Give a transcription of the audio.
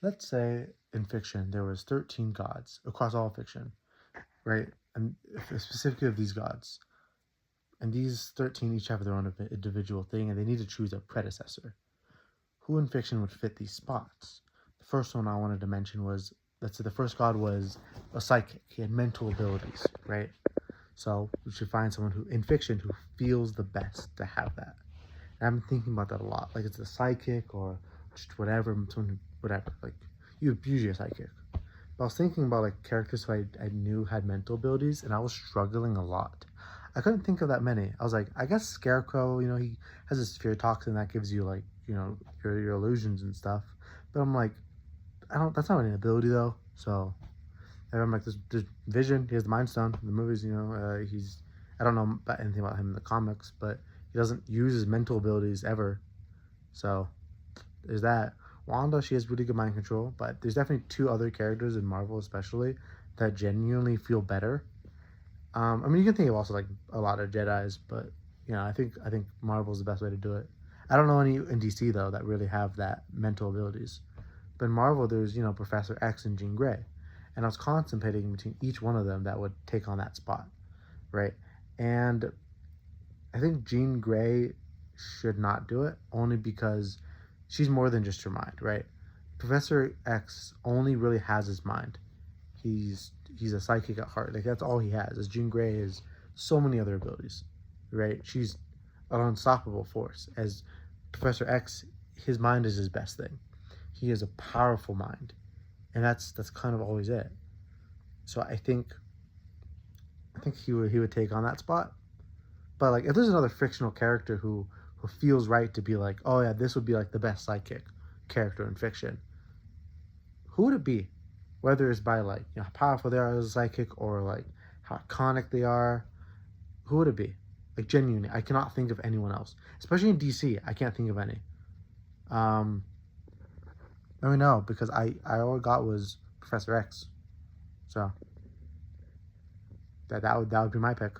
let's say in fiction there was 13 gods across all fiction, right? And specifically of these gods. And these 13 each have their own individual thing, and they need to choose a predecessor. Who in fiction would fit these spots? The first one I wanted to mention was, let's say the first god was a psychic. He had mental abilities, right? So we should find someone who, in fiction, who feels the best to have that. And I've been thinking about that a lot. Like it's a psychic or just whatever, someone whatever. Like you usually a psychic. But I was thinking about like characters who I knew had mental abilities, and I was struggling a lot. I couldn't think of that many. I was like, I guess Scarecrow, he has this fear toxin that gives you like, your illusions and stuff. But I'm like, I don't. That's not an ability though. So and I'm like, there's Vision. He has the Mind Stone. In the movies, he's. I don't know about anything about him in the comics, but he doesn't use his mental abilities ever. So there's that. Wanda, she has really good mind control, but there's definitely two other characters in Marvel, especially, that genuinely feel better. I mean, you can think of also like a lot of Jedi's, but I think Marvel's the best way to do it. I don't know any in DC though that really have that mental abilities. But in Marvel, there's Professor X and Jean Grey, and I was contemplating between each one of them that would take on that spot, right? And I think Jean Grey should not do it only because she's more than just her mind, right? Professor X only really has his mind. He's a psychic at heart. Like that's all he has. As Jean Grey is so many other abilities, right? She's an unstoppable force. As Professor X, his mind is his best thing. He has a powerful mind, and that's kind of always it. So I think he would take on that spot. But like if there's another fictional character who feels right to be like, oh yeah, this would be like the best sidekick character in fiction, who would it be? Whether it's by like how powerful they are as a psychic or like how iconic they are, who would it be? Like genuinely, I cannot think of anyone else. Especially in DC, I can't think of any. Um, Let me know because I all I got was Professor X. So that would be my pick.